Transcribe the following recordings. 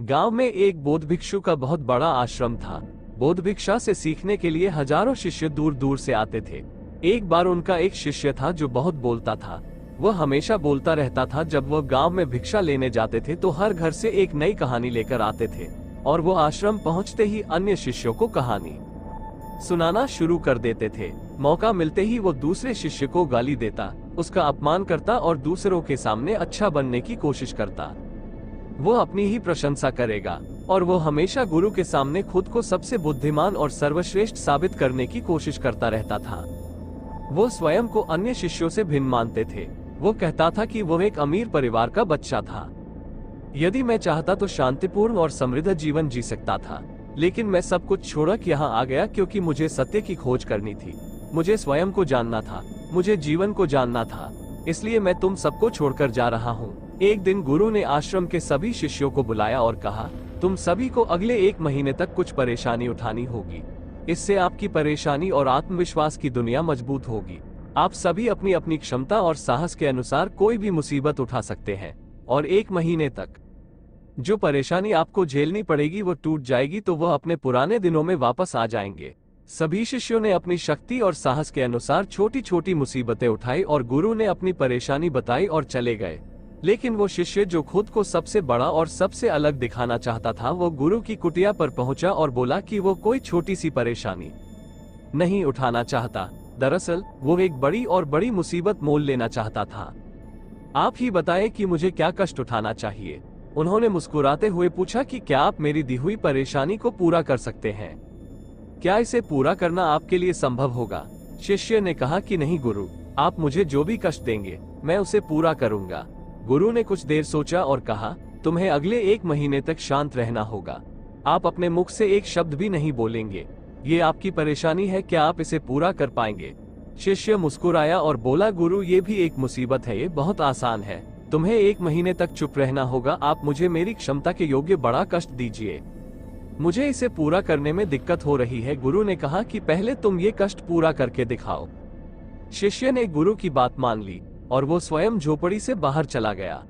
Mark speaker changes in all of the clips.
Speaker 1: गांव में एक बौद्ध भिक्षु का बहुत बड़ा आश्रम था। बौद्ध भिक्षा से सीखने के लिए हजारों शिष्य दूर दूर से आते थे। एक बार उनका एक शिष्य था जो बहुत बोलता था। वह हमेशा बोलता रहता था। जब वह गांव में भिक्षा लेने जाते थे तो हर घर से एक नई कहानी लेकर आते थे और वो आश्रम पहुंचते ही अन्य शिष्यों को कहानी सुनाना शुरू कर देते थे। मौका मिलते ही वो दूसरे शिष्य को गाली देता, उसका अपमान करता और दूसरों के सामने अच्छा बनने की कोशिश करता। वो अपनी ही प्रशंसा करेगा और वो हमेशा गुरु के सामने खुद को सबसे बुद्धिमान और सर्वश्रेष्ठ साबित करने की कोशिश करता रहता था। वो स्वयं को अन्य शिष्यों से भिन्न मानते थे। वो कहता था कि वो एक अमीर परिवार का बच्चा था। यदि मैं चाहता तो शांतिपूर्ण और समृद्ध जीवन जी सकता था, लेकिन मैं सब कुछ छोड़कर यहाँ आ गया क्योंकि मुझे सत्य की खोज करनी थी। मुझे स्वयं को जानना था, मुझे जीवन को जानना था, इसलिए मैं तुम सबको छोड़कर जा रहा हूँ। एक दिन गुरु ने आश्रम के सभी शिष्यों को बुलाया और कहा, तुम सभी को अगले 1 महीने तक कुछ परेशानी उठानी होगी। इससे आपकी परेशानी और आत्मविश्वास की दुनिया मजबूत होगी। आप सभी अपनी अपनी क्षमता और साहस के अनुसार कोई भी मुसीबत उठा सकते हैं और 1 महीने तक जो परेशानी आपको झेलनी पड़ेगी वो टूट जाएगी तो वह अपने पुराने दिनों में वापस आ जाएंगे। सभी शिष्यों ने अपनी शक्ति और साहस के अनुसार छोटी छोटी मुसीबतें उठाई और गुरु ने अपनी परेशानी बताई और चले गए। लेकिन वो शिष्य जो खुद को सबसे बड़ा और सबसे अलग दिखाना चाहता था, वो गुरु की कुटिया पर पहुंचा और बोला कि वो कोई छोटी सी परेशानी नहीं उठाना चाहता। दरअसल वो एक बड़ी और बड़ी मुसीबत मोल लेना चाहता था। आप ही बताएं कि मुझे क्या कष्ट उठाना चाहिए। उन्होंने मुस्कुराते हुए पूछा कि क्या आप मेरी दी हुई परेशानी को पूरा कर सकते हैं? क्या इसे पूरा करना आपके लिए संभव होगा? शिष्य ने कहा कि नहीं गुरु, आप मुझे जो भी कष्ट देंगे मैं उसे पूरा करूंगा। गुरु ने कुछ देर सोचा और कहा, तुम्हें अगले 1 महीने तक शांत रहना होगा। आप अपने मुख से एक शब्द भी नहीं बोलेंगे। ये आपकी परेशानी है, क्या आप इसे पूरा कर पाएंगे? शिष्य मुस्कुराया और बोला, गुरु ये भी एक मुसीबत है, ये बहुत आसान है। तुम्हें 1 महीने तक चुप रहना होगा। आप मुझे मेरी क्षमता के योग्य बड़ा कष्ट दीजिए, मुझे इसे पूरा करने में दिक्कत हो रही है। गुरु ने कहा कि पहले तुम ये कष्ट पूरा करके दिखाओ। शिष्य ने गुरु की बात मान ली और वो स्वयं झोपड़ी से बाहर चला गया।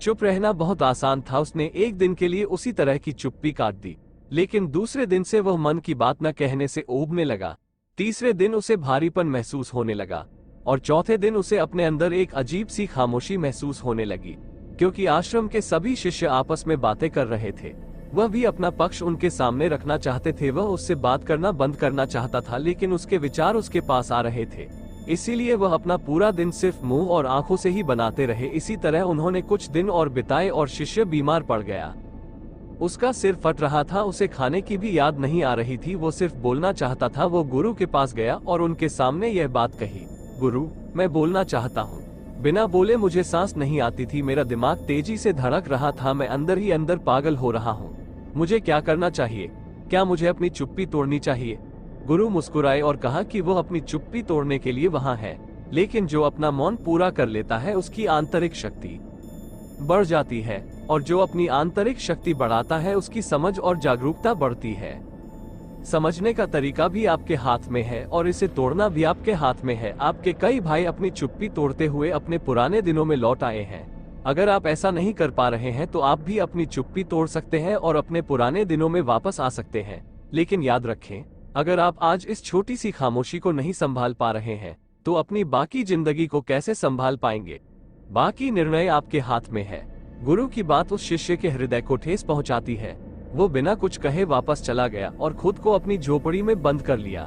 Speaker 1: चुप रहना बहुत आसान था। उसने 1 दिन के लिए उसी तरह की चुप्पी काट दी, लेकिन दूसरे दिन से वह मन की बात न कहने से ऊबने लगा। तीसरे दिन उसे भारीपन महसूस होने लगा और चौथे दिन उसे अपने अंदर एक अजीब सी खामोशी महसूस होने लगी, क्योंकि आश्रम के सभी शिष्य आपस में बातें कर रहे थे। वह भी अपना पक्ष उनके सामने रखना चाहते थे। वह उससे बात करना बंद करना चाहता था, लेकिन उसके विचार उसके पास आ रहे थे, इसीलिए वह अपना पूरा दिन सिर्फ मुंह और आंखों से ही बनाते रहे। इसी तरह उन्होंने कुछ दिन और बिताए और शिष्य बीमार पड़ गया। उसका सिर फट रहा था, उसे खाने की भी याद नहीं आ रही थी, वो सिर्फ बोलना चाहता था। वो गुरु के पास गया और उनके सामने यह बात कही, गुरु मैं बोलना चाहता हूँ। बिना बोले मुझे सांस नहीं आती थी, मेरा दिमाग तेजी से धड़क रहा था, मैं अंदर ही अंदर पागल हो रहा हूँ। मुझे क्या करना चाहिए? क्या मुझे अपनी चुप्पी तोड़नी चाहिए? गुरु मुस्कुराए और कहा कि वो अपनी चुप्पी तोड़ने के लिए वहां है, लेकिन जो अपना मौन पूरा कर लेता है उसकी आंतरिक शक्ति बढ़ जाती है, और जो अपनी आंतरिक शक्ति बढ़ाता है उसकी समझ और जागरूकता बढ़ती है। समझने का तरीका भी आपके हाथ में है और इसे तोड़ना भी आपके हाथ में है। आपके कई भाई अपनी चुप्पी तोड़ते हुए अपने पुराने दिनों में लौट आए हैं। अगर आप ऐसा नहीं कर पा रहे हैं तो आप भी अपनी चुप्पी तोड़ सकते हैं और अपने पुराने दिनों में वापस आ सकते हैं। लेकिन याद रखें, अगर आप आज इस छोटी सी खामोशी को नहीं संभाल पा रहे हैं तो अपनी बाकी जिंदगी को कैसे संभाल पाएंगे? बाकी निर्णय आपके हाथ में है। गुरु की बात उस शिष्य के हृदय को ठेस पहुंचाती है। वो बिना कुछ कहे वापस चला गया और खुद को अपनी झोपड़ी में बंद कर लिया।